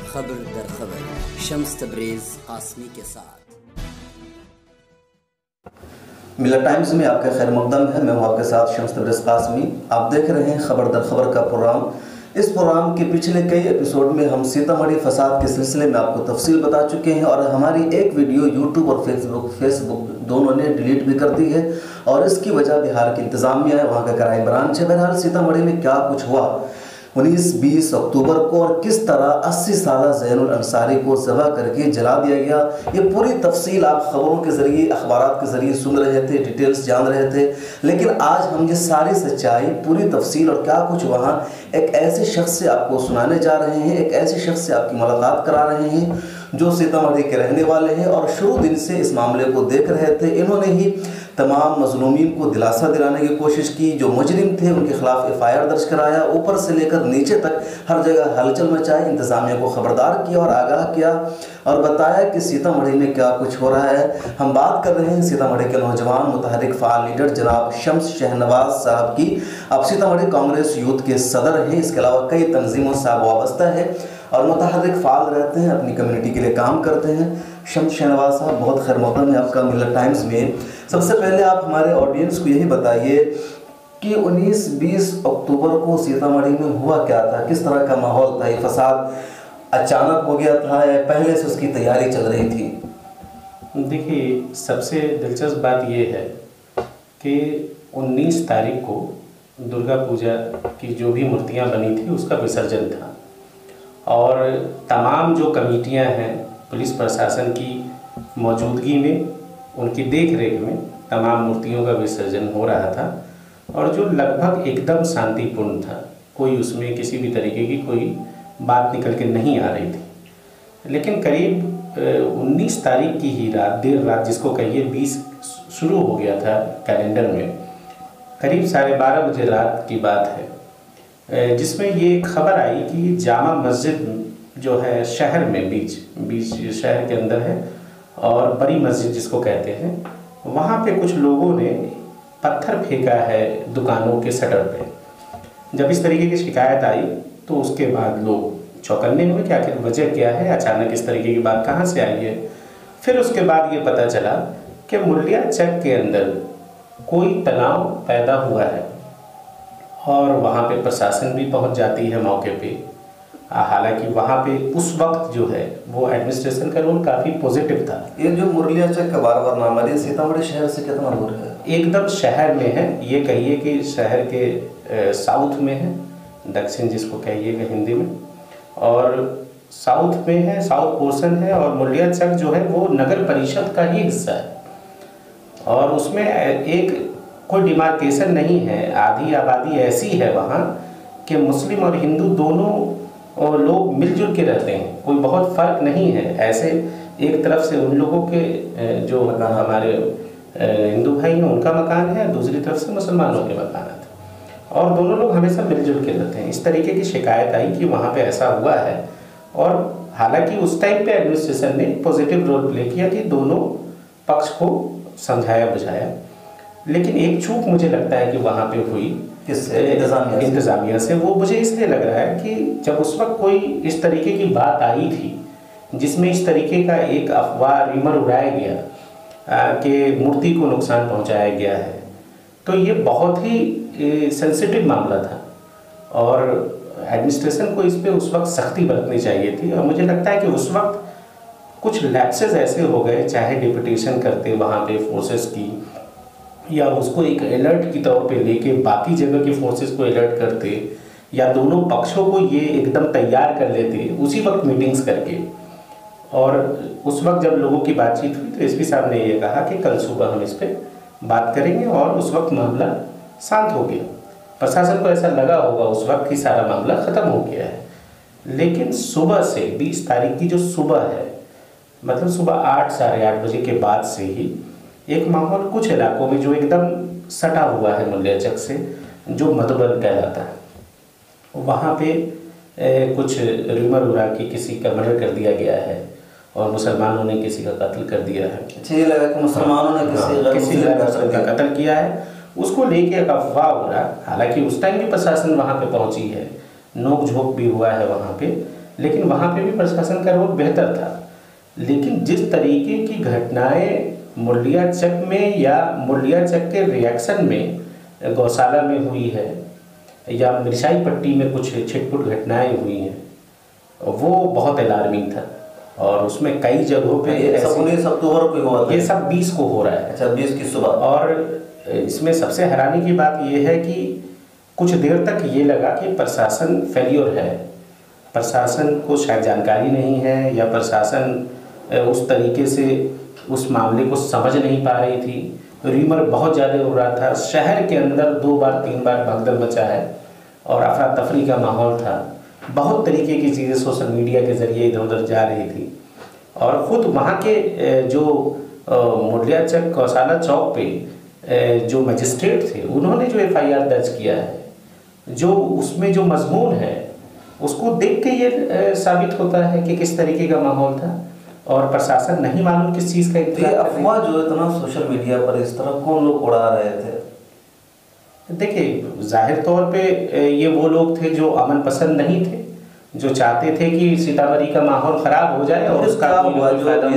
खबर दर खबर शम्स तबरेज़ कासमी के साथ। मिलत टाइम्स में आपका खैर मकदम है। मैं हूँ आपके साथ शम्स तबरेज़ कासमी। आप देख रहे हैं खबर दर खबर का प्रोग्राम। इस प्रोग्राम के पिछले कई एपिसोड में हम सीतामढ़ी फसाद के सिलसिले में आपको तफसील बता चुके हैं और हमारी एक वीडियो यूट्यूब और फेसबुक दोनों ने डिलीट भी कर दी है और इसकी वजह बिहार की इंतजामिया है, वहाँ का क्राइम ब्रांच है। बहरहाल सीतामढ़ी में क्या कुछ हुआ 19-20 अक्टूबर को और किस तरह 80 साल ज़ैनुल अंसारी को ज़बह करके जला दिया गया, ये पूरी तफसील आप खबरों के ज़रिए अखबारात के ज़रिए सुन रहे थे, डिटेल्स जान रहे थे। लेकिन आज हम ये सारी सच्चाई, पूरी तफसील और क्या कुछ वहाँ एक ऐसे शख्स से आपको सुनाने जा रहे हैं, एक ऐसे शख्स से आपकी मुलाकात करा रहे हैं जो सीतामढ़ी के रहने वाले हैं और शुरू दिन से इस मामले को देख रहे थे। इन्होंने ही तमाम मजलूमीन को दिलासा दिलाने की कोशिश की, जो मुजरिम थे उनके खिलाफ FIR दर्ज कराया, ऊपर से लेकर नीचे तक हर जगह हलचल मचाई, इंतज़ामिया को खबरदार किया और आगाह किया और बताया कि सीतामढ़ी में क्या कुछ हो रहा है। हम बात कर रहे हैं सीतामढ़ी के नौजवान मुतहरिक फ़ाल लीडर जनाब शम्स शहनवाज साहब की। अब सीतामढ़ी कांग्रेस यूथ के सदर हैं, इसके अलावा कई तंजीमों से वाबस्ता है और मुतहरिक फ़ाल रहते हैं, अपनी कम्युनिटी के लिए काम करते हैं। शम्स शहनवाज साहब, बहुत खैर मौक़म है आपका मिलत टाइम्स में। सबसे पहले आप हमारे ऑडियंस को यही बताइए कि 19-20 अक्टूबर को सीतामढ़ी में हुआ क्या था, किस तरह का माहौल था? ये फसाद अचानक हो गया था या पहले से उसकी तैयारी चल रही थी? देखिए, सबसे दिलचस्प बात यह है कि 19 तारीख को दुर्गा पूजा की जो भी मूर्तियां बनी थी उसका विसर्जन था और तमाम जो कमेटियां हैं पुलिस प्रशासन की मौजूदगी में, उनकी देख रेख में तमाम मूर्तियों का विसर्जन हो रहा था और जो लगभग एकदम शांतिपूर्ण था। कोई उसमें किसी भी तरीके की कोई बात निकल के नहीं आ रही थी। लेकिन करीब 19 तारीख की ही रात, देर रात जिसको कहिए, 20 शुरू हो गया था कैलेंडर में, करीब 12:30 बजे रात की बात है, जिसमें ये खबर आई कि जामा मस्जिद जो है शहर में बीच शहर के अंदर है और बड़ी मस्जिद जिसको कहते हैं, वहाँ पे कुछ लोगों ने पत्थर फेंका है दुकानों के शटर पे। जब इस तरीके की शिकायत आई तो उसके बाद लोग चौकन्ने हुए कि आखिर वजह क्या है, अचानक इस तरीके की बात कहाँ से आई है। फिर उसके बाद ये पता चला कि मुलिया चक के अंदर कोई तनाव पैदा हुआ है और वहाँ पे प्रशासन भी पहुँच जाती है मौके पे। हालांकि वहाँ पे उस वक्त जो है वो एडमिनिस्ट्रेशन का रोल काफ़ी पॉजिटिव था। ये जो मुरलिया चक का बार नाम है, सीतामढ़ी शहर से कितना दूर है? एकदम शहर में है, ये कहिए कि शहर के साउथ में है, दक्षिण जिसको कहिएगा हिंदी में, और साउथ में है, साउथ पोर्शन है। और मुरलिया चक जो है वो नगर परिषद का ही हिस्सा है और उसमें एक कोई डिमार्केशन नहीं है। आधी आबादी ऐसी है वहाँ कि मुस्लिम और हिंदू दोनों और लोग मिलजुल के रहते हैं, कोई बहुत फ़र्क नहीं है। ऐसे एक तरफ से उन लोगों के जो हमारे हिंदू भाई हैं उनका मकान है, दूसरी तरफ से मुसलमानों के मकान है और दोनों लोग हमेशा मिलजुल के रहते हैं। इस तरीके की शिकायत आई कि वहाँ पे ऐसा हुआ है और हालांकि उस टाइम पे एडमिनिस्ट्रेशन ने पॉजिटिव रोल प्ले किया कि दोनों पक्ष को समझाया बुझाया। लेकिन एक चूक मुझे लगता है कि वहाँ पे हुई इंतज़ामिया से। वो मुझे इसलिए लग रहा है कि जब उस वक्त कोई इस तरीके की बात आई थी जिसमें इस तरीके का एक अफवाह रिमर उड़ाया गया कि मूर्ति को नुकसान पहुंचाया गया है, तो ये बहुत ही सेंसिटिव मामला था और एडमिनिस्ट्रेशन को इस पे उस वक्त सख्ती बरतनी चाहिए थी। और मुझे लगता है कि उस वक्त कुछ लैप्सेस ऐसे हो गए, चाहे डिप्यूटेशन करते वहाँ पे फोर्सेस की या उसको एक अलर्ट की तौर पे लेके बाकी जगह की फोर्सेस को अलर्ट करते या दोनों पक्षों को ये एकदम तैयार कर लेते उसी वक्त मीटिंग्स करके। और उस वक्त जब लोगों की बातचीत हुई तो एसपी साहब ने ये कहा कि कल सुबह हम इस पर बात करेंगे और उस वक्त मामला शांत हो गया। प्रशासन को ऐसा लगा होगा उस वक्त कि सारा मामला ख़त्म हो गया है। लेकिन सुबह से 20 तारीख की जो सुबह है, मतलब सुबह 8 साढ़े 8 बजे के बाद से ही एक माहौल कुछ इलाकों में जो एकदम सटा हुआ है मुलिया चक से, जो मधुबन कहलाता है, वहाँ पे कुछ रूमर उड़ा कि किसी का मर्डर कर दिया गया है और मुसलमानों ने किसी का कत्ल कर दिया है। ये लगा कि मुसलमानों ने किसी का कत्ल किया है, उसको लेके एक अफवाह उड़ा। हालांकि उस टाइम भी प्रशासन वहाँ पे पहुँची है, नोक झोंक भी हुआ है वहाँ पे, लेकिन वहाँ पे भी प्रशासन का रोल बेहतर था। लेकिन जिस तरीके की घटनाएं मुरलिया चक में या मुरलिया चक के रिएक्शन में गौशाला में हुई है या मिर्चाई पट्टी में कुछ छिटपुट घटनाएं हुई हैं, वो बहुत अलार्मिंग था। और उसमें कई जगहों पे सब 19 अक्टूबर को हुआ था, ये सब 20 को हो रहा है। अच्छा, 20 की सुबह। और इसमें सबसे हैरानी की बात ये है कि कुछ देर तक ये लगा कि प्रशासन फेल्योर है, प्रशासन को शायद जानकारी नहीं है या प्रशासन उस तरीके से उस मामले को समझ नहीं पा रही थी। र्यूमर बहुत ज़्यादा हो रहा था, शहर के अंदर 2 बार 3 बार भगदड़ मचा है और अफरा तफरी का माहौल था। बहुत तरीके की चीज़ें सोशल मीडिया के ज़रिए इधर उधर जा रही थी। और ख़ुद वहाँ के जो मुरलिया चक गौशाला चौक पे जो मजिस्ट्रेट थे, उन्होंने जो FIR दर्ज किया है, जो उसमें जो मजमून है, उसको देख के ये साबित होता है कि किस तरीके का माहौल था और प्रशासन नहीं मालूम किस चीज़ का ये अफवाह जो इतना सोशल मीडिया पर इस तरह कौन लोग उड़ा रहे थे? देखिए, जाहिर तौर पे ये वो लोग थे जो अमन पसंद नहीं थे, जो चाहते थे कि सीतामढ़ी का माहौल खराब हो जाए और उसका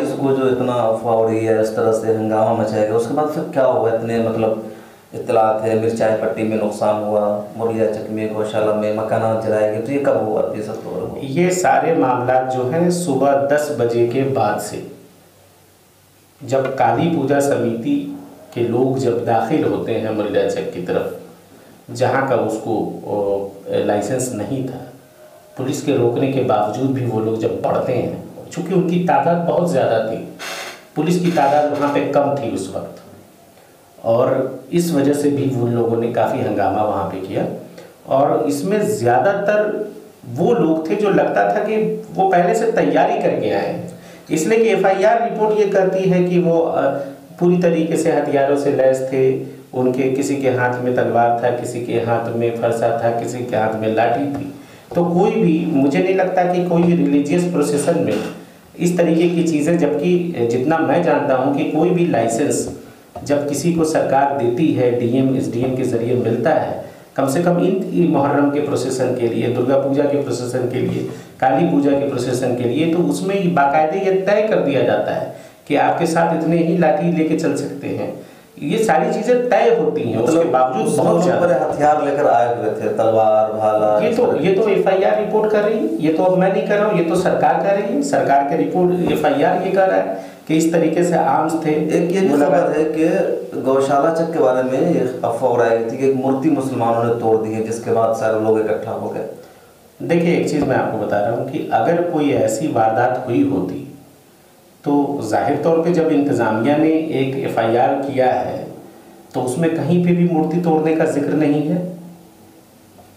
इसको जो इतना अफवाह उड़ी है, इस तरह से हंगामा मचाएगा, उसके बाद फिर क्या हुआ? इतने मतलब इत्तलात है, मिर्चाई पट्टी में नुकसान हुआ, मुरलिया चक में गौशाला में मकानात जलाए गए, तो ये कब हुआ? 20 अक्टूबर को। ये सारे मामला जो हैं सुबह 10 बजे के बाद से, जब काली पूजा समिति के लोग जब दाखिल होते हैं मुरलिया चक की तरफ, जहाँ का उसको लाइसेंस नहीं था, पुलिस के रोकने के बावजूद भी वो लोग जब बढ़ते हैं, चूँकि उनकी तादाद बहुत ज़्यादा थी, पुलिस की तादाद वहाँ पे कम थी उस वक्त, और इस वजह से भी उन लोगों ने काफ़ी हंगामा वहाँ पे किया। और इसमें ज़्यादातर वो लोग थे जो लगता था कि वो पहले से तैयारी करके आए हैं, इसलिए कि FIR रिपोर्ट ये करती है कि वो पूरी तरीके से हथियारों से लैस थे। उनके किसी के हाथ में तलवार था, किसी के हाथ में फरसा था, किसी के हाथ में लाठी थी। तो कोई भी, मुझे नहीं लगता कि कोई भी रिलीजियस प्रोसेशन में इस तरीके की चीज़ें, जबकि जितना मैं जानता हूँ कि कोई भी लाइसेंस जब किसी को सरकार देती है, DM SDM के ज़रिए मिलता है, कम से कम इन मुहर्रम के प्रोसेसन के लिए, दुर्गा पूजा के प्रोसेसन के लिए, काली पूजा के प्रोसेसन के लिए, तो उसमें बाकायदे ये तय कर दिया जाता है कि आपके साथ इतने ही लाठी लेके चल सकते हैं। ये सारी चीज़ें तय होती हैं, उसके बावजूद बहुत ज़्यादा हथियार लेकर आए हुए थे, तलवार भाला। ये तो FIR रिपोर्ट कर रही है, ये तो अब मैं नहीं कर रहा हूँ, ये तो सरकार कर रही है। सरकार के रिपोर्ट FIR ये कर रहा है कि इस तरीके से आर्म्स थे। एक ये भी खबर है कि गौशाला चक के बारे में ये अफवाह उड़ाई गई थी कि एक मूर्ति मुसलमानों ने तोड़ दी है, जिसके बाद सारे लोग इकट्ठा हो गए। देखिए, एक चीज़ मैं आपको बता रहा हूँ कि अगर कोई ऐसी वारदात हुई होती तो जाहिर तौर पे जब इंतज़ामिया ने एक FIR किया है तो उसमें कहीं पे भी मूर्ति तोड़ने का जिक्र नहीं है।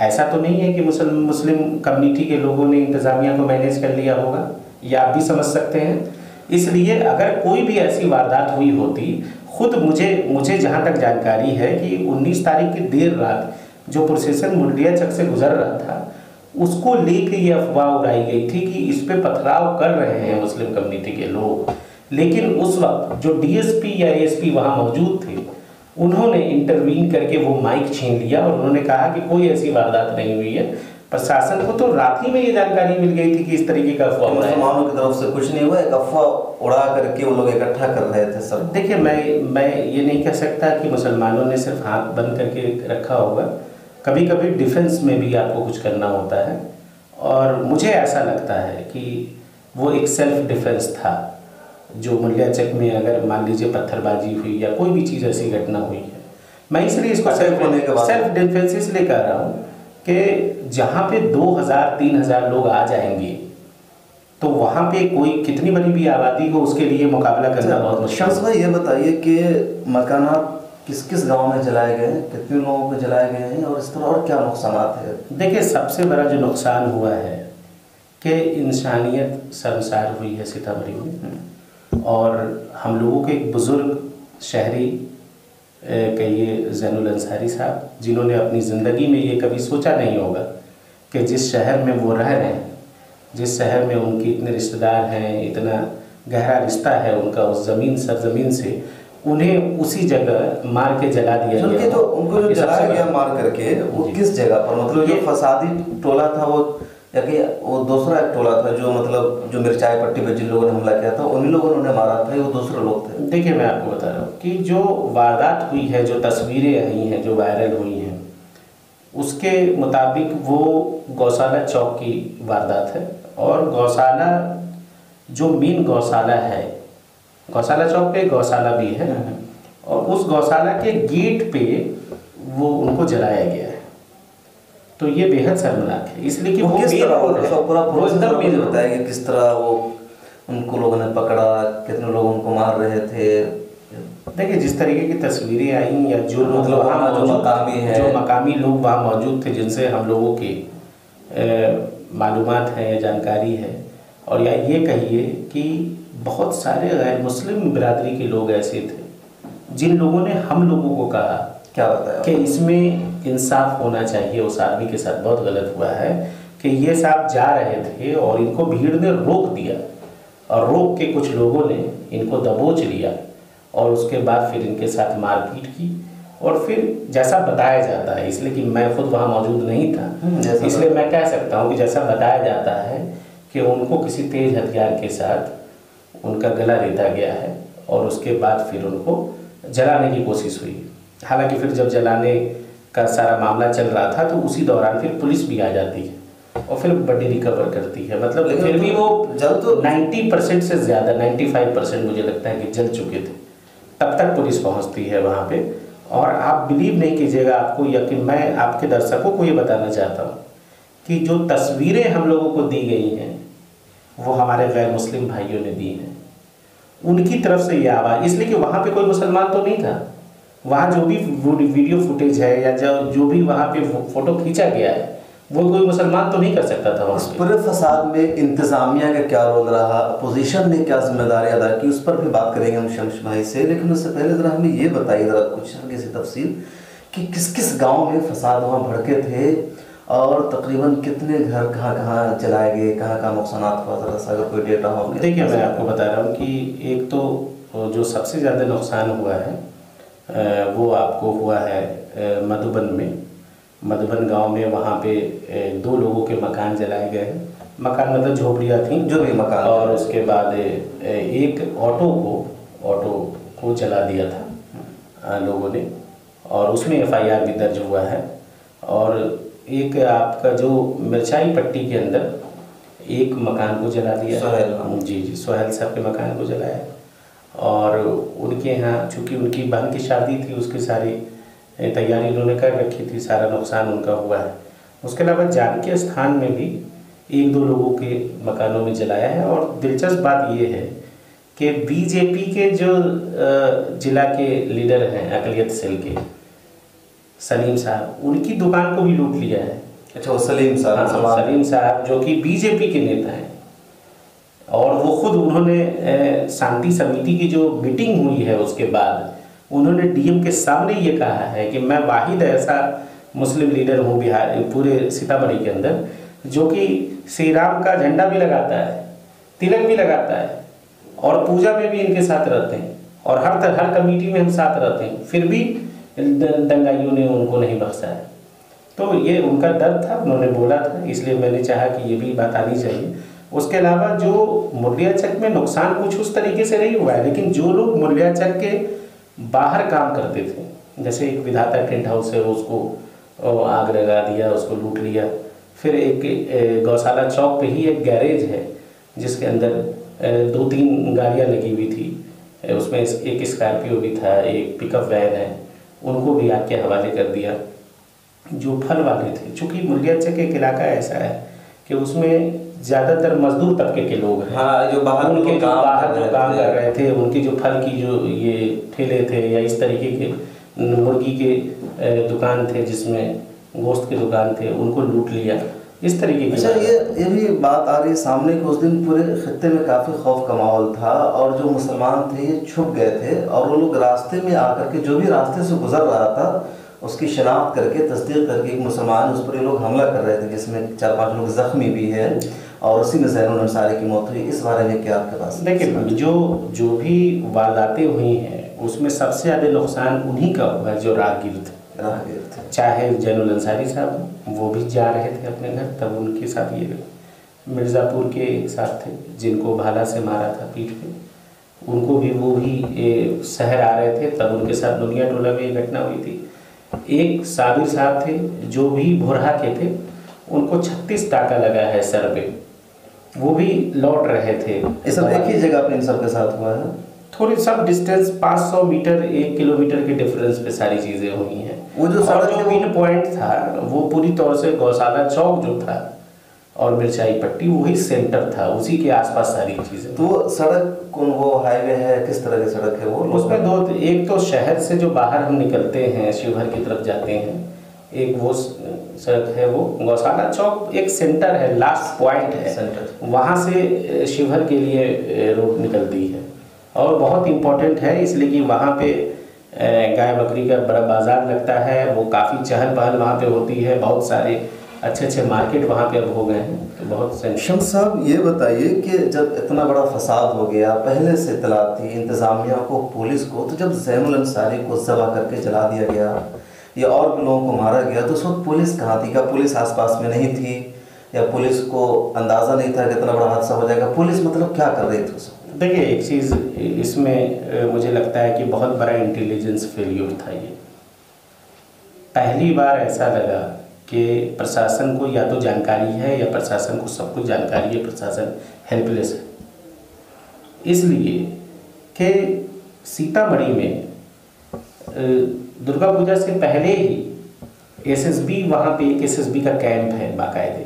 ऐसा तो नहीं है कि मुस्लिम कम्युनिटी के लोगों ने इंतज़ामिया को मैनेज कर लिया होगा, या आप भी समझ सकते हैं। इसलिए अगर कोई भी ऐसी वारदात हुई होती, खुद मुझे जहाँ तक जानकारी है कि 19 तारीख की देर रात जो प्रोसेसन मुरलिया चक से गुजर रहा था, उसको लेके ये अफवाह उड़ाई गई थी कि इस पे पथराव कर रहे हैं मुस्लिम कम्युनिटी के लोग। लेकिन उस वक्त जो DSP या ASP वहाँ मौजूद थे, उन्होंने इंटरवीन करके वो माइक छीन लिया और उन्होंने कहा कि कोई ऐसी वारदात नहीं हुई है। प्रशासन को तो रात ही में ये जानकारी मिल गई थी कि इस तरीके का अफवाह मुसलमानों की तरफ से कुछ नहीं हुआ, एक अफवाह उड़ा करके वो लोग इकट्ठा कर रहे थे। सर देखिए, मैं ये नहीं कह सकता कि मुसलमानों ने सिर्फ हाथ बंद करके रखा होगा, कभी कभी डिफेंस में भी आपको कुछ करना होता है, और मुझे ऐसा लगता है कि वो एक सेल्फ डिफेंस था। जो मुरलिया चक में अगर मान लीजिए पत्थरबाजी हुई या कोई भी चीज़ ऐसी घटना हुई है, मैं इसलिए इसको सेल्फ डिफेंस इसलिए कह रहा हूँ कि जहाँ पे 2000-3000 लोग आ जाएंगे तो वहाँ पे कोई कितनी बड़ी भी आबादी हो, उसके लिए मुकाबला करना बहुत मुश्किल। शम्स भाई, ये बताइए कि मकानात किस किस गांव में जलाए गए हैं, कितने लोगों को जलाए गए हैं, और इस तरह और क्या नुकसान है? देखिए, सबसे बड़ा जो नुकसान हुआ है कि इंसानियत शर्मसार हुई है सीतामढ़ी में। और हम लोगों के एक बुज़ुर्ग शहरी कहिए ज़ैनुल अंसारी साहब, जिन्होंने अपनी ज़िंदगी में ये कभी सोचा नहीं होगा कि जिस शहर में वो रह रहे हैं, जिस शहर में उनके इतने रिश्तेदार हैं, इतना गहरा रिश्ता है उनका उस ज़मीन सरजमीन से, उन्हें उसी जगह मार के जला दिया गया। तो उनको जो जलाया गया मार करके, वो किस जगह पर, मतलब जो फसादी टोला था वो या कि वो दूसरा एक टोला था जो मतलब जो मिर्चाई पट्टी पे जिन लोगों ने हमला किया था उन्हीं लोगों ने उन्हें मारा था, वो दूसरे लोग थे? देखिए मैं आपको बता रहा हूँ कि जो वारदात हुई है, जो तस्वीरें आई हैं, जो वायरल हुई हैं, उसके मुताबिक वो गौशाला चौक की वारदात है। और गौशाला जो मेन गौशाला है, गौशाला चौक पे गौशाला भी है, और उस गौशाला के गेट पे वो उनको जलाया गया है। तो ये बेहद शर्मनाक है, इसलिए कि वो किस तरह पूरा बताया कि किस तरह वो उनको लोगों ने पकड़ा, कितने लोग उनको मार रहे थे? देखिए जिस तरीके की तस्वीरें आई या जो मतलब वहाँ जो मकामी लोग वहाँ मौजूद थे, जिनसे हम लोगों की मालूमात है, जानकारी है, और या ये कहिए कि बहुत सारे गैर मुस्लिम बिरादरी के लोग ऐसे थे जिन लोगों ने हम लोगों को कहा क्या बताया कि इसमें इंसाफ होना चाहिए, उस आदमी के साथ बहुत गलत हुआ है कि ये साहब जा रहे थे और इनको भीड़ ने रोक दिया, और रोक के कुछ लोगों ने इनको दबोच लिया और उसके बाद फिर इनके साथ मारपीट की। और फिर जैसा बताया जाता है, इसलिए कि मैं खुद वहाँ मौजूद नहीं था, इसलिए मैं कह सकता हूँ कि जैसा बताया जाता है कि उनको किसी तेज हथियार के साथ उनका गला रेता गया है और उसके बाद फिर उनको जलाने की कोशिश हुई। हालांकि फिर जब जलाने का सारा मामला चल रहा था तो उसी दौरान फिर पुलिस भी आ जाती है और फिर बॉडी रिकवर करती है। मतलब फिर भी वो जल तो 90% से ज़्यादा 95% मुझे लगता है कि जल चुके थे, तब तक पुलिस पहुंचती है वहाँ पे। और आप बिलीव नहीं कीजिएगा, आपको यकीन, मैं आपके दर्शकों को ये बताना चाहता हूँ कि जो तस्वीरें हम लोगों को दी गई हैं वो हमारे गैर मुस्लिम भाइयों ने दी हैं, उनकी तरफ से ये आवाज़, इसलिए कि वहाँ पे कोई मुसलमान तो नहीं था। वहाँ जो भी वीडियो फुटेज है या जो भी वहाँ पे फोटो खींचा गया है वो कोई मुसलमान तो नहीं कर सकता था। इस पूरे फसाद में इंतज़ामिया का क्या रोल रहा, अपोजिशन ने क्या जिम्मेदारी अदा की, उस पर भी बात करेंगे हम शम्स भाई से। लेकिन उससे पहले ज़रा हमें ये बताइए ज़रा कुछ हल्की सी तफसील कि किस किस गांव में फसाद वहाँ भड़के थे और तकरीबन कितने घर कहाँ कहाँ जलाए गए, कहाँ कहाँ नुकसान हुआ, ज़रा सा अगर कोई डेटा हो। देखिए मैं आपको बता रहा हूँ कि एक तो जो सबसे ज़्यादा नुकसान हुआ है वो आपको हुआ है मधुबन में। मधुबन गांव में वहाँ पे 2 लोगों के मकान जलाए गए हैं। मकान मतलब झोपड़ियाँ थी जो भी मकान, और उसके बाद एक ऑटो को जला दिया था लोगों ने, और उसमें FIR भी दर्ज हुआ है। और एक आपका जो मिर्चाई पट्टी के अंदर एक मकान को जला दिया, जी सोहेल साहब के मकान को जलाया। और उनके यहाँ चूँकि उनकी बहन की शादी थी, उसकी सारी तैयारी उन्होंने कर रखी थी, सारा नुकसान उनका हुआ है। उसके अलावा जानकी स्थान में भी 1-2 लोगों के मकानों में जलाया है। और दिलचस्प बात ये है कि BJP के जो जिला के लीडर हैं अकलियत सेल के सलीम साहब, उनकी दुकान को भी लूट लिया है। अच्छा, वो सलीम साहब जो कि BJP के नेता हैं, और वो खुद उन्होंने शांति समिति की जो मीटिंग हुई है उसके बाद उन्होंने DM के सामने ये कहा है कि मैं वाहिद ऐसा मुस्लिम लीडर हूँ बिहार पूरे सीतामढ़ी के अंदर जो कि श्री राम का झंडा भी लगाता है, तिलक भी लगाता है, और पूजा में भी इनके साथ रहते हैं, और हर कमेटी में हम साथ रहते हैं, फिर भी दंगाइयों ने उनको नहीं बख्शा है। तो ये उनका डर था, उन्होंने बोला था, इसलिए मैंने चाहा कि ये भी बात आनी चाहिए। उसके अलावा जो मुरलियाचक में नुकसान कुछ उस तरीके से नहीं हुआ है, लेकिन जो लोग मुरलियाचक के बाहर काम करते थे, जैसे एक विधाता टेंट हाउस है, उसको आग लगा दिया, उसको लूट लिया। फिर एक गौशाला चौक पे ही एक गैरेज है जिसके अंदर 2-3 गाड़ियाँ लगी हुई थी, उसमें एक स्कॉर्पियो भी था, एक पिकअप वैन है, उनको भी आग के हवाले कर दिया। जो फल वाले थे, चूँकि मुरलियाचक एक इलाका ऐसा है कि उसमें ज़्यादातर मजदूर तबके के लोग हैं, हाँ, जो बाहर उनके जो बाहर जो काम कर रहे थे, उनकी जो फल की जो ये ठेले थे या इस तरीके के मुर्गी के दुकान थे, जिसमें गोश्त के दुकान थे, उनको लूट लिया, इस तरीके की। अच्छा, ये भी बात आ रही है सामने कि उस दिन पूरे खत्ते में काफ़ी खौफ का माहौल था और जो मुसलमान थे ये छुप गए थे, और वो लोग रास्ते में आकर के जो भी रास्ते से गुजर रहा था उसकी शनाख्त करके तस्दीक करके एक मुसलमान उस पर ये लोग हमला कर रहे थे, जिसमें 4-5 लोग ज़ख्मी भी हैं, और उसी में ज़ैनुल अंसारी की मौत हुई। इस बारे में क्या आपके पास? देखिए, जो भी वारदातें हुई हैं उसमें सबसे ज़्यादा नुकसान उन्हीं का हुआ है जो राहगीर थे। राहगीर थे। चाहे जैनुल अंसारी साहब, वो भी जा रहे थे अपने घर, तब उनके साथ ये मिर्ज़ापुर के साथ थे जिनको भाला से मारा था पीठ पे, उनको भी वो भी शहर आ रहे थे, तब उनके साथ दुनिया टोला में ये घटना हुई थी। एक साबिर साहब थे जो भी भोरहा के थे, उनको 36 टाका लगा है सर पे, वो भी लौट रहे थे। ये सब एक ही जगह पे इन सब के साथ हुआ है? थोड़ी सब डिस्टेंस 500 मीटर 1 किलोमीटर के डिफरेंस पे सारी चीज़ें हुई हैं। वो जो पिन पॉइंट था वो पूरी तौर से गौशाला चौक जो था और मिर्चाई पट्टी वही सेंटर था, उसी के आसपास सारी चीज़ें। तो सड़क कौन, वो हाईवे है, किस तरह की सड़क है वो? उसमें दो, एक तो शहर से जो बाहर हम निकलते हैं शिवहर की तरफ जाते हैं, एक वो सड़क है, वो गौशाला चौक एक सेंटर है, लास्ट पॉइंट है सेंटर, वहाँ से शिवहर के लिए रोड निकलती है और बहुत इम्पोर्टेंट है इसलिए कि वहाँ पे गाय बकरी का बड़ा बाजार लगता है, वो काफ़ी चहल पहल वहाँ पे होती है, बहुत सारे अच्छे अच्छे मार्केट वहाँ पे अब हो गए हैं, तो बहुत। शम्स साहब ये बताइए कि जब इतना बड़ा फसाद हो गया, पहले से इत्तला थी इंतज़ामिया को, पुलिस को, तो जब ज़ैनुल अंसारी को ज़बह करके जला दिया गया या और भी लोगों को मारा गया, तो उस वक्त पुलिस कहाँ थी? क्या पुलिस आसपास में नहीं थी या पुलिस को अंदाज़ा नहीं था कि इतना बड़ा हादसा हो जाएगा? पुलिस मतलब क्या कर रही थी उस वक्त? देखिए, एक चीज़ इसमें मुझे लगता है कि बहुत बड़ा इंटेलिजेंस फेलियर था ये। पहली बार ऐसा लगा कि प्रशासन को या तो जानकारी है या प्रशासन को सब कुछ जानकारी है, प्रशासन हेल्पलेस है। इसलिए कि सीतामढ़ी में दुर्गा पूजा से पहले ही एसएसबी, वहाँ पे एक एसएसबी का कैंप है बाकायदे,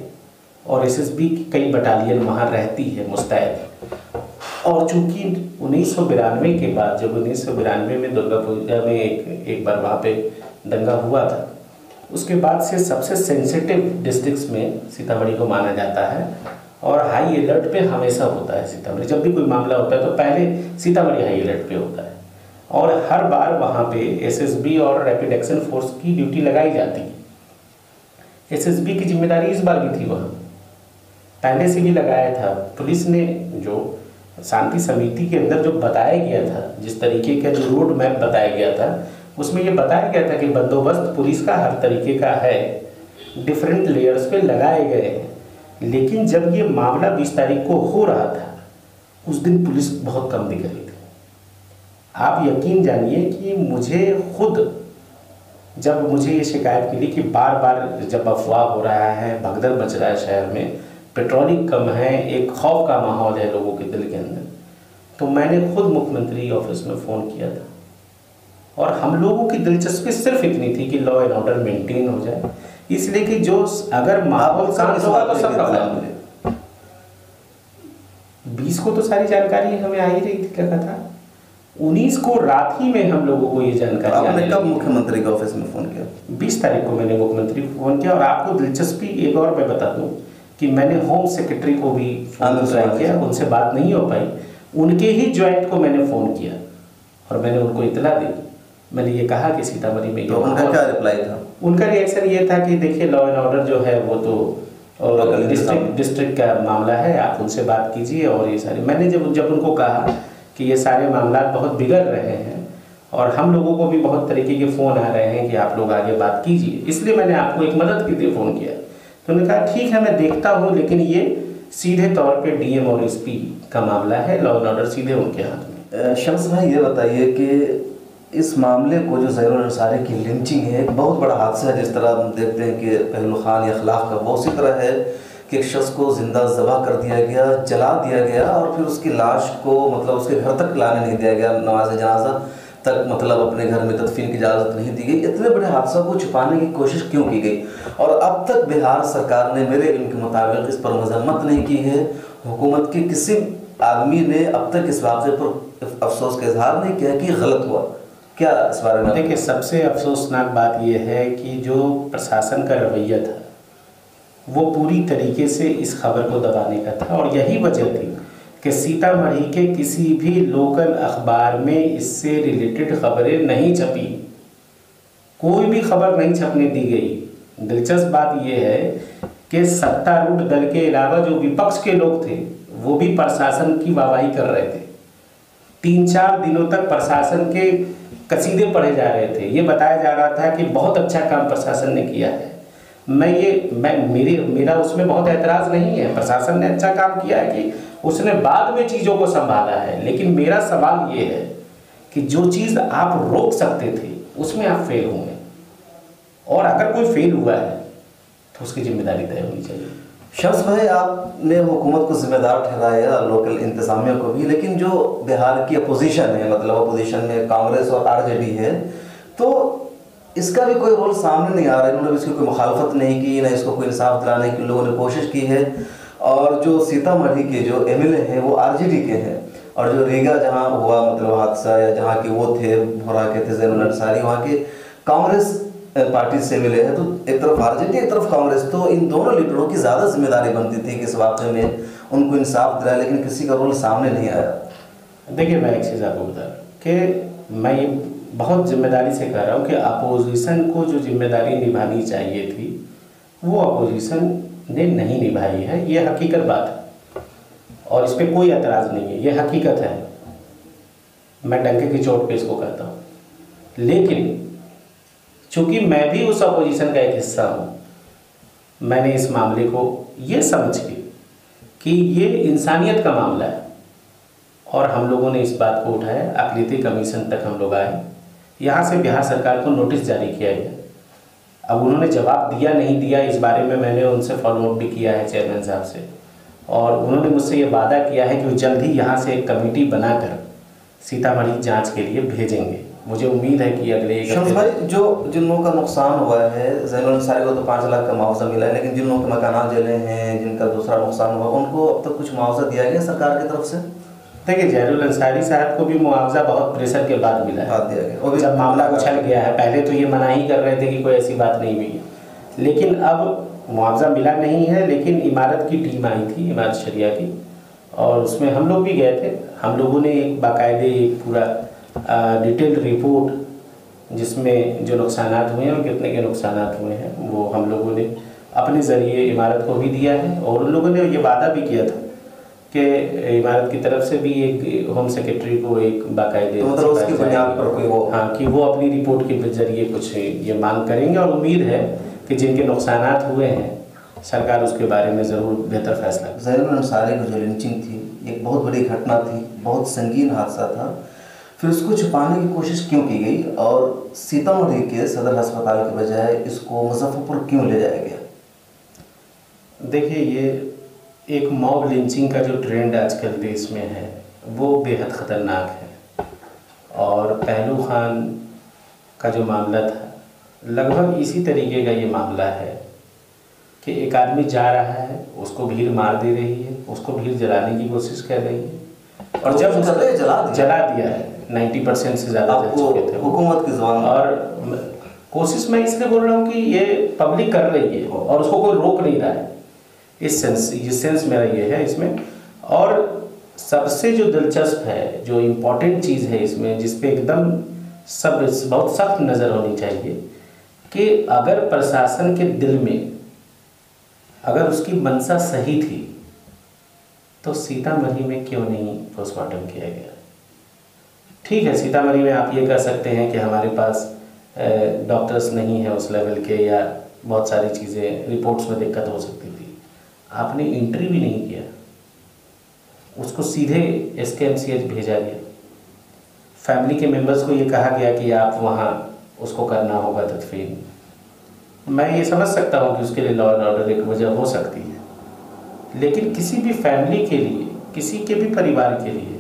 और एसएसबी की कई बटालियन वहाँ रहती है मुस्तैद। और चूंकि 1992 के बाद, जब 1992 में दुर्गा पूजा में एक बार वहाँ पे दंगा हुआ था, उसके बाद से सबसे सेंसिटिव डिस्ट्रिक्ट्स में सीतामढ़ी को माना जाता है और हाई अलर्ट पे हमेशा होता है सीतामढ़ी। जब भी कोई मामला होता है तो पहले सीतामढ़ी हाई अलर्ट पे होता है और हर बार वहाँ पे एसएसबी और रैपिड एक्शन फोर्स की ड्यूटी लगाई जाती है। एसएसबी की जिम्मेदारी इस बार भी थी, वहाँ पहले से भी लगाया था। पुलिस ने जो शांति समिति के अंदर जो बताया गया था, जिस तरीके का जो रोड मैप बताया गया था, उसमें ये बताया गया था कि बंदोबस्त पुलिस का हर तरीके का है, डिफरेंट लेयर्स पे लगाए गए हैं। लेकिन जब ये मामला 20 तारीख को हो रहा था, उस दिन पुलिस बहुत कम दिख रही थी। आप यकीन जानिए कि मुझे खुद, जब मुझे ये शिकायत मिली कि बार बार जब अफवाह हो रहा है, भगदड़ मच रहा है शहर में, पेट्रोलिंग कम है, एक खौफ का माहौल है लोगों के दिल के अंदर, तो मैंने खुद मुख्यमंत्री ऑफिस में फ़ोन किया था। और हम लोगों की दिलचस्पी सिर्फ इतनी थी कि लॉ एंड ऑर्डर मेंटेन हो जाए, इसलिए कि जो अगर माहौल शांत होगा तो सब प्रॉब्लम। 20 को तो सारी जानकारी हमें आ ही रही थी, क्या था 19 को रात ही में हम लोगों को ये जानकारी। आपने कब मुख्यमंत्री के ऑफिस में फ़ोन किया? 20 तारीख को मैंने मुख्यमंत्री को फ़ोन किया। और आपको दिलचस्पी एक और मैं बता दूं कि मैंने होम सेक्रेटरी को भी फ़ोन ट्राई किया, उनसे बात नहीं हो पाई। उनके ही ज्वाइंट को मैंने फ़ोन किया और मैंने उनको इतला दी, मैंने ये कहा कि सीतामढ़ी में, तो उनका क्या रिप्लाई था? उनका रिएक्शन ये था कि देखिए लॉ एंड ऑर्डर जो है वो तो डिस्ट्रिक्ट का मामला है, आप उनसे बात कीजिए। और ये सारी मैंने जब उनको कहा कि ये सारे मामला बहुत बिगड़ रहे हैं और हम लोगों को भी बहुत तरीके के फ़ोन आ रहे हैं कि आप लोग आगे बात कीजिए, इसलिए मैंने आपको एक मदद के लिए फ़ोन किया। तो उन्होंने कहा ठीक है मैं देखता हूँ, लेकिन ये सीधे तौर पे डीएम और एसपी का मामला है, लॉ एंड ऑर्डर सीधे उनके हाथ में। शम्स भाई ये बताइए कि इस मामले को जो ज़ैनुल अंसारी की लिंचिंग है, एक बहुत बड़ा हादसा है। जिस तरह हम देखते हैं कि पहलू खान या अखलाक का, वो उसी तरह है कि एक शख्स को जिंदा ज़बह कर दिया गया, जला दिया गया और फिर उसकी लाश को मतलब उसके घर तक लाने नहीं दिया गया, नमाज जनाजा तक मतलब अपने घर में तदफीन की इजाज़त नहीं दी गई। इतने बड़े हादसा को छुपाने की कोशिश क्यों की गई? और अब तक बिहार सरकार ने मेरे इल्म के मुताबिक इस पर मजम्मत नहीं की है। हुकूमत के किसी आदमी ने अब तक इस वाक़े पर अफसोस का इजहार नहीं किया कि गलत हुआ। क्या इस बारे में? देखिए, सबसे अफसोसनाक बात यह है कि जो प्रशासन का रवैया था वो पूरी तरीके से इस खबर को दबाने का था। और यही वजह थी कि सीतामढ़ी के किसी भी लोकल अखबार में इससे रिलेटेड खबरें नहीं छपी, कोई भी खबर नहीं छपने दी गई। दिलचस्प बात यह है कि सत्तारूढ़ दल के अलावा जो विपक्ष के लोग थे वो भी प्रशासन की वाहवाही कर रहे थे। 3-4 दिनों तक प्रशासन के कसीदे पढ़े जा रहे थे, ये बताया जा रहा था कि बहुत अच्छा काम प्रशासन ने किया है। मेरा उसमें बहुत एतराज़ नहीं है, प्रशासन ने अच्छा काम किया है कि उसने बाद में चीज़ों को संभाला है। लेकिन मेरा सवाल ये है कि जो चीज़ आप रोक सकते थे उसमें आप फेल हुए, और अगर कोई फेल हुआ है तो उसकी जिम्मेदारी तय होनी चाहिए। शम्स भाई, आपने हुकूमत को जिम्मेदार ठहराया, लोकल इंतजामिया को भी, लेकिन जो बिहार की अपोजिशन है, मतलब अपोजिशन में कांग्रेस और आरजेडी है, तो इसका भी कोई रोल सामने नहीं आ रहा है। इन्होंने इसकी कोई मुखालफत नहीं की, ना इसको कोई इंसाफ दिलाने की लोगों ने कोशिश की है। और जो सीतामढ़ी के जो एमएलए हैं वो आरजेडी के हैं, और जो रीगा जहाँ हुआ मतलब हादसा, या जहाँ के वो थे भोरा के थे जैनुल अंसारी, वहाँ के कांग्रेस पार्टी से मिले हैं। तो एक तरफ आरजेडी एक तरफ कांग्रेस, तो इन दोनों लीडरों की ज़्यादा जिम्मेदारी बनती थी कि इस वाक़े में उनको इंसाफ दिलाए, लेकिन किसी का रोल सामने नहीं आया। देखिए, मैं एक चीज़ आपको बता कि मैं ये बहुत जिम्मेदारी से कह रहा हूँ कि अपोजिशन को जो जिम्मेदारी निभानी चाहिए थी वो अपोजिशन ने नहीं निभाई है, ये हकीकत बात है, और इस पर कोई एतराज़ नहीं है, ये हकीकत है। मैं डंके की चोट पे इसको कहता हूँ। लेकिन चूँकि मैं भी उस अपोजिशन का एक हिस्सा हूँ, मैंने इस मामले को ये समझ के कि ये इंसानियत का मामला है, और हम लोगों ने इस बात को उठाया, अक़लियती कमीशन तक हम लोग आए, यहाँ से बिहार सरकार को नोटिस जारी किया गया। अब उन्होंने जवाब दिया नहीं दिया इस बारे में मैंने उनसे फॉलोअप भी किया है चेयरमैन साहब से, और उन्होंने मुझसे ये वादा किया है कि वो जल्द ही यहाँ से एक कमेटी बनाकर सीतामढ़ी जांच के लिए भेजेंगे। मुझे उम्मीद है कि अगले एक शम्स भाई, जो जिन लोगों का नुकसान हुआ है, ज़ैनुल अंसारी को तो 5 लाख का मुआवजा मिला है, लेकिन जिन लोगों के मकान जले हैं, जिनका दूसरा नुकसान हुआ, उनको अब तक कुछ मुआवजा दिया गया सरकार की तरफ से? देखिए, ज़ैनुल अंसारी साहब को भी मुआवजा बहुत प्रेशर के बाद मिला है, दिया गया, जब मामला उछल गया है। पहले तो ये मना ही कर रहे थे कि कोई ऐसी बात नहीं हुई है, लेकिन अब मुआवजा मिला नहीं है। लेकिन इमारत की टीम आई थी, इमारत शरिया की, और उसमें हम लोग भी गए थे। हम लोगों ने एक बाकायदे एक पूरा डिटेल्ड रिपोर्ट, जिसमें जो नुकसानात हुए हैं और कितने के नुकसानात हुए हैं, वो हम लोगों ने अपने ज़रिए इमारत को भी दिया है। और उन लोगों ने ये वादा भी किया था कि इमारत की तरफ से भी एक होम सेक्रेटरी को एक बाकायदे, तो मतलब उसकी बुनियाद पर कोई वो, हाँ, कि वो अपनी रिपोर्ट के जरिए कुछ ये मांग करेंगे, और उम्मीद है कि जिनके नुकसानात हुए हैं सरकार उसके बारे में ज़रूर बेहतर फैसला। ज़ैनुल अंसारी की जो लिंचिंग थी एक बहुत बड़ी घटना थी, बहुत संगीन हादसा था, फिर उसको छुपाने की कोशिश क्यों की गई, और सीतामढ़ी के सदर अस्पताल के बजाय इसको मुजफ्फरपुर क्यों ले जाया गया? देखिए, ये एक मॉब लिंचिंग का जो ट्रेंड आजकल देश में है वो बेहद ख़तरनाक है। और पहलू खान का जो मामला था, लगभग इसी तरीके का ये मामला है कि एक आदमी जा रहा है, उसको भीड़ मार दे रही है, उसको भीड़ जलाने की कोशिश कर रही है, और जब जला दिया है 90% से ज़्यादा जल चुके थे हुकूमत की ज़बान। और कोशिश मैं इसलिए बोल रहा हूँ कि ये पब्लिक कर रही है और उसको कोई रोक नहीं रहा है। इस सेंस मेरा ये है इसमें। और सबसे जो दिलचस्प है, जो इम्पोर्टेंट चीज़ है इसमें, जिस पे एकदम सब बहुत सख्त नज़र होनी चाहिए, कि अगर प्रशासन के दिल में अगर उसकी मंशा सही थी तो सीतामढ़ी में क्यों नहीं पोस्टमार्टम किया गया। ठीक है, सीतामढ़ी में आप ये कह सकते हैं कि हमारे पास डॉक्टर्स नहीं है उस लेवल के, या बहुत सारी चीज़ें रिपोर्ट्स में दिक्कत हो सकती थी। आपने एंट्री भी नहीं किया, उसको सीधे SKMCH भेजा गया। फैमिली के मेंबर्स को ये कहा गया कि आप वहाँ उसको करना होगा तदफीन। मैं ये समझ सकता हूँ कि उसके लिए लॉ एंड ऑर्डर एक वजह हो सकती है, लेकिन किसी भी फैमिली के लिए, किसी के भी परिवार के लिए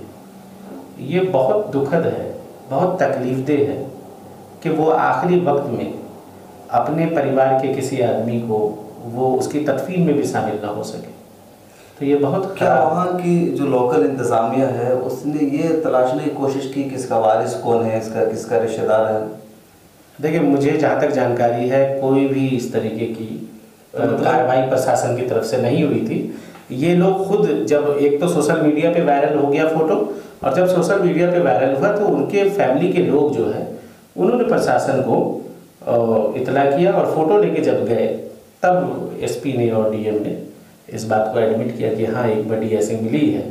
ये बहुत दुखद है, बहुत तकलीफदेह है कि वो आखिरी वक्त में अपने परिवार के किसी आदमी को वो उसकी तदफीन में भी शामिल ना हो सके। तो ये बहुत क्या वहाँ की जो लोकल इंतज़ामिया है उसने ये तलाशने की कोशिश की कि इसका वारिस कौन है, इसका किसका रिश्तेदार है? देखिए, मुझे जहाँ तक जानकारी है कोई भी इस तरीके की कार्रवाई प्रशासन की तरफ से नहीं हुई थी। ये लोग खुद, जब एक तो सोशल मीडिया पे वायरल हो गया फ़ोटो, और जब सोशल मीडिया पे वायरल हुआ तो उनके फैमिली के लोग जो है उन्होंने प्रशासन को इतला किया, और फ़ोटो लेके जब गए तब SP ने और DM ने इस बात को एडमिट किया कि हाँ, एक बॉडी ऐसी मिली है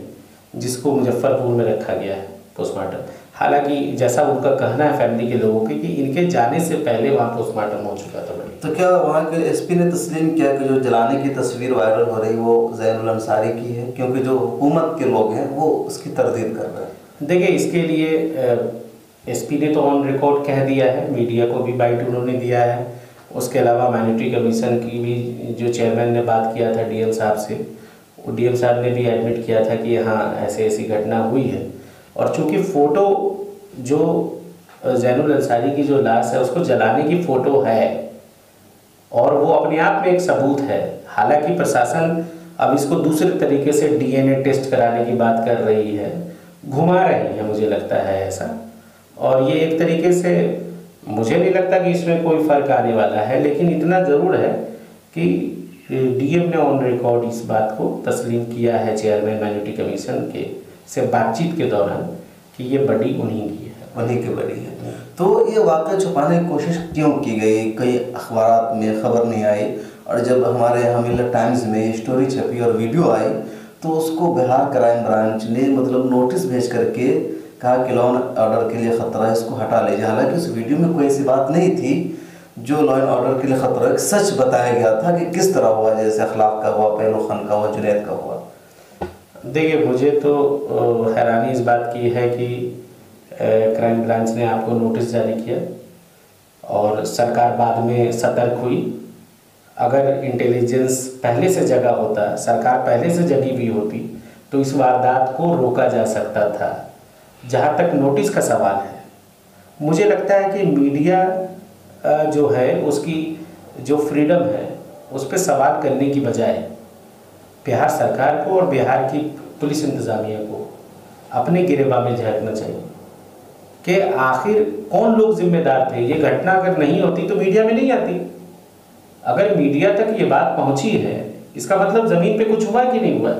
जिसको मुजफ्फरपुर में रखा गया है पोस्टमार्टम। हालांकि जैसा उनका कहना है फैमिली के लोगों के कि इनके जाने से पहले वहाँ पोस्टमार्टम हो चुका था। तो क्या वहाँ के एसपी ने तस्लीम किया कि जो जलाने की तस्वीर वायरल हो रही वो ज़ैनुल अंसारी की है, क्योंकि जो हुकूमत के लोग हैं वो उसकी तरदीद कर रहे हैं? देखिए, इसके लिए एसपी ने तो ऑन रिकॉर्ड कह दिया है, मीडिया को भी बाइट उन्होंने दिया है। उसके अलावा माइनॉरिटी कमीशन की भी जो चेयरमैन ने बात किया था डीएम साहब से, वो डीएम साहब ने भी एडमिट किया था कि हाँ ऐसे ऐसी घटना हुई है। और चूंकि फ़ोटो जो ज़ैनुल अंसारी की जो लाश है उसको जलाने की फ़ोटो है और वो अपने आप में एक सबूत है। हालांकि प्रशासन अब इसको दूसरे तरीके से डीएनए टेस्ट कराने की बात कर रही है, घुमा रही है, मुझे लगता है ऐसा। और ये एक तरीके से मुझे नहीं लगता कि इसमें कोई फ़र्क आने वाला है, लेकिन इतना ज़रूर है कि डीएम ने ऑन रिकॉर्ड इस बात को तस्लीम किया है चेयरमैन माइनॉरिटी कमीशन के से बातचीत के दौरान कि ये बड़ी उन्हीं की है, उन्हीं की बड़ी है। तो ये वाक़या छुपाने की कोशिश क्यों की गई? कई अखबारात में खबर नहीं आई, और जब हमारे हमीरत टाइम्स में स्टोरी छपी और वीडियो आई तो उसको बिहार क्राइम ब्रांच ने मतलब नोटिस भेज करके कहा कि लॉ एंड ऑर्डर के लिए ख़तरा है, इसको हटा लीजिए। हालांकि उस वीडियो में कोई ऐसी बात नहीं थी जो लॉ एंड ऑर्डर के लिए ख़तरा, एक सच बताया गया था कि किस तरह हुआ, जैसे अखलाक का हुआ, पहलू खान का हुआ, जुनैद का हुआ। देखिए, मुझे तो हैरानी इस बात की है कि क्राइम ब्रांच ने आपको नोटिस जारी किया और सरकार बाद में सतर्क हुई। अगर इंटेलिजेंस पहले से जगा होता, सरकार पहले से जगी हुई होती तो इस वारदात को रोका जा सकता था। जहाँ तक नोटिस का सवाल है, मुझे लगता है कि मीडिया जो है उसकी जो फ्रीडम है उस पर सवाल करने की बजाय बिहार सरकार को और बिहार की पुलिस इंतज़ामिया को अपने गिरेबान में झांकना चाहिए कि आखिर कौन लोग जिम्मेदार थे। ये घटना अगर नहीं होती तो मीडिया में नहीं आती। अगर मीडिया तक ये बात पहुंची है, इसका मतलब ज़मीन पे कुछ हुआ कि नहीं हुआ।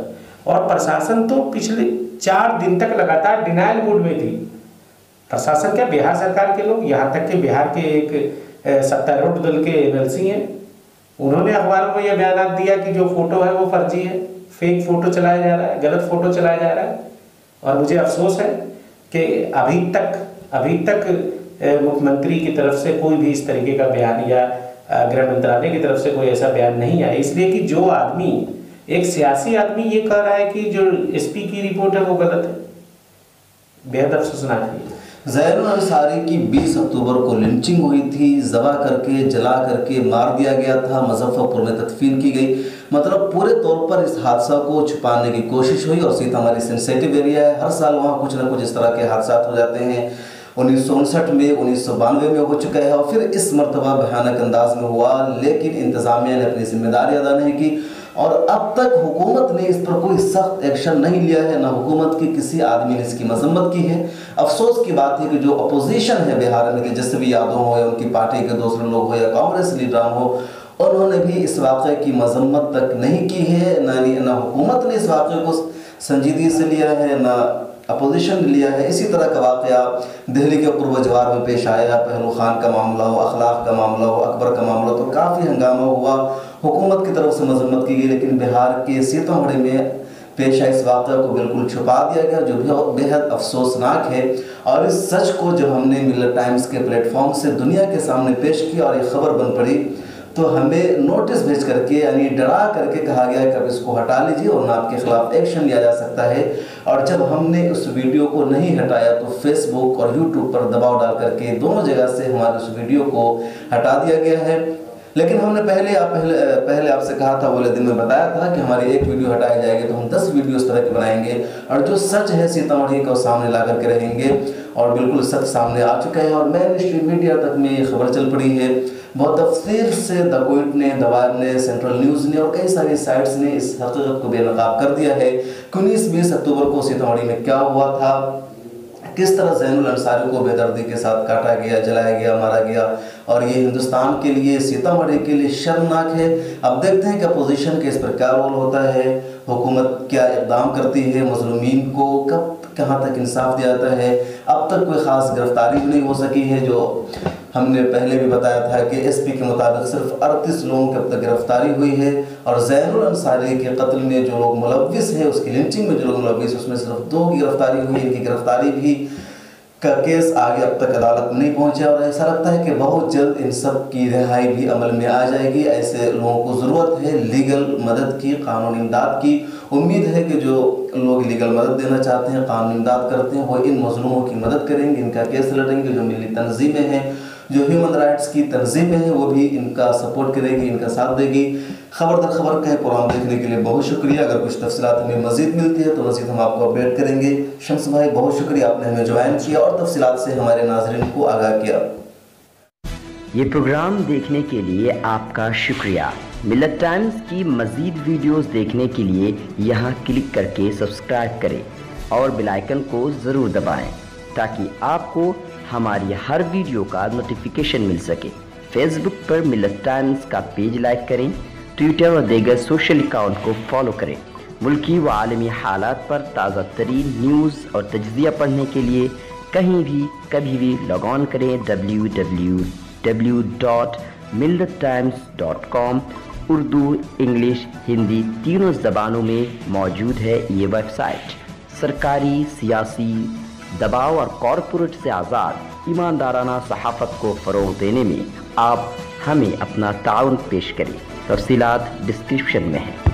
और प्रशासन तो पिछले 4 दिन तक लगातार डिनायल मोड में थी। प्रशासन क्या, बिहार सरकार के लोग, यहाँ तक कि बिहार के एक सत्तारूढ़ दल के एमएलसी हैं, उन्होंने अखबारों को यह बयान दिया कि जो फोटो है वो फर्जी है, फेक फोटो चलाया जा रहा है, गलत फोटो चलाया जा रहा है। और मुझे अफसोस है कि अभी तक मुख्यमंत्री की तरफ से कोई भी इस तरीके का बयान या गृह मंत्रालय की तरफ से कोई ऐसा बयान नहीं आया। इसलिए कि जो आदमी, एक सियासी आदमी ये कह रहा है कि जो एसपी की रिपोर्ट है वो गलत है, बेहद अफसोसनाक है। ज़ैनुल अंसारी की 20 अक्टूबर को लिंचिंग हुई थी, ज़बह करके, जला करके मार दिया गया था, मुजफ्फरपुर में तदफीन की गई। मतलब पूरे तौर पर इस हादसा को छुपाने की कोशिश हुई। और सीतामढ़ी सेंसिटिव एरिया है, हर साल वहाँ कुछ ना कुछ इस तरह के हादसा हो जाते हैं। 1959 में, 1992 में हो चुका है और फिर इस मरतबा भयानक अंदाज में हुआ, लेकिन इंतज़ामिया ने अपनी जिम्मेदारी अदा नहीं की। और अब तक हुकूमत ने इस पर कोई सख्त एक्शन नहीं लिया है, ना हुकूमत की किसी आदमी ने इसकी मजम्मत की है। अफसोस की बात है कि जो अपोजिशन है बिहार में, जैसे भी यादव हो या उनकी पार्टी के दूसरे लोग हो या कांग्रेस लीडर हो, उन्होंने भी इस वाक़े की मजम्मत तक नहीं की है। ना हुकूमत ने इस वाक़े को संजीदगी से लिया है, ना अपोजिशन ने लिया है। इसी तरह का वाक़या दिल्ली के पूर्व जवार में पेश आया, पहलू खान का मामला हो, अखलाक का मामला हो, अकबर का मामला, तो काफ़ी हंगामा हुआ, हुकूमत की तरफ से मजम्मत की गई। लेकिन बिहार के सीतामढ़ी में पेश आए इस वाक़े को बिल्कुल छुपा दिया गया, जो भी बेहद अफसोसनाक है। और इस सच को जब हमने मिलत टाइम्स के प्लेटफॉर्म से दुनिया के सामने पेश किया और ये खबर बन पड़ी, तो हमें नोटिस भेज करके, यानी डरा करके कहा गया कि अब इसको हटा लीजिए और आपके खिलाफ एक्शन लिया जा सकता है। और जब हमने उस वीडियो को नहीं हटाया तो फेसबुक और यूट्यूब पर दबाव डाल करके दोनों जगह से हमारे उस वीडियो को हटा दिया गया है। लेकिन हमने पहले आपसे कहा था, बोले दिन में बताया था कि हमारी एक वीडियो हटाई जाएगी तो हम 10 वीडियो इस तरह के बनाएंगे और जो सच है सीतामढ़ी को सामने ला करके रहेंगे। और बिल्कुल सच सामने आ चुका है और मेन स्ट्रीम मीडिया तक में ये खबर चल पड़ी है। बहुत तफसील से द क्विट ने, दवाब ने, सेंट्रल न्यूज़ ने और कई सारी साइट्स ने इस हकीकत को बेनकाब कर दिया है कि 19-20 अक्टूबर को सीतामढ़ी में क्या हुआ था, किस तरह ज़ैनुल अंसारी को बेदर्दी के साथ काटा गया, जलाया गया, मारा गया। और ये हिंदुस्तान के लिए, सीतामढ़ी के लिए शर्मनाक है। अब देखते हैं कि अपोजिशन के इस पर क्या रोल होता है, हुकूमत क्या इक़दाम करती है, मज़लूमीन को कब कहाँ तक इंसाफ दिया जाता है। अब तक कोई ख़ास गिरफ्तारी भी नहीं हो सकी है, जो हमने पहले भी बताया था कि एसपी के मुताबिक सिर्फ 38 लोगों की अब तक गिरफ्तारी हुई है। और ज़ैनुल अंसारी के कत्ल में जो लोग मुलव्विस हैं, उसकी लिंचिंग में जो लोग मुलव्विस, उसमें सिर्फ 2 की गिरफ्तारी हुई। इनकी गिरफ्तारी भी का केस आगे अब तक अदालत में नहीं पहुंचा और ऐसा लगता है कि बहुत जल्द इन सब की रिहाई भी अमल में आ जाएगी। ऐसे लोगों को ज़रूरत है लीगल मदद की, कानूनी इमदाद की। उम्मीद है कि जो लोग लीगल मदद देना चाहते हैं, कानूनी इमदाद करते हैं, वो इन मजलूमों की मदद करेंगे, इनका केस लड़ेंगे। जो मिली तंजीमें हैं, जो ह्यूमन राइट्स की तंजीमें हैं, वो भी इनका सपोर्ट करेगी, इनका साथ देगी। खबर दर खबर का प्रोग्राम देखने के लिए बहुत शुक्रिया। अगर कुछ तफसीलात हमें मजीद मिलती है तो मजीद हम आपको अपडेट करेंगे। शम्स भाई, बहुत शुक्रिया, आपने हमें ज्वाइन किया और तफसीलात से हमारे नाज़रीन को आगाह किया। ये प्रोग्राम देखने के लिए आपका शुक्रिया। मिल्लत टाइम्स की मज़ीद वीडियोस देखने के लिए यहाँ क्लिक करके सब्सक्राइब करें और बेल आइकन को ज़रूर दबाएं ताकि आपको हमारी हर वीडियो का नोटिफिकेशन मिल सके। फेसबुक पर मिल्लत टाइम्स का पेज लाइक करें, ट्विटर और दीगर सोशल अकाउंट को फॉलो करें। मुल्की व आलमी हालात पर ताज़ा तरीन न्यूज़ और तज्ज़िया पढ़ने के लिए कहीं भी कभी भी लॉग ऑन करें www.millattimes.com। उर्दू, इंग्लिश, हिंदी तीनों ज़बानों में मौजूद है ये वेबसाइट। सरकारी, सियासी दबाव और कॉरपोरेट से आज़ाद ईमानदाराना सहाफ़त को फ़रोग़ देने में आप हमें अपना ताउन पेश करें। तफ़सीलात डिस्क्रिप्शन में है।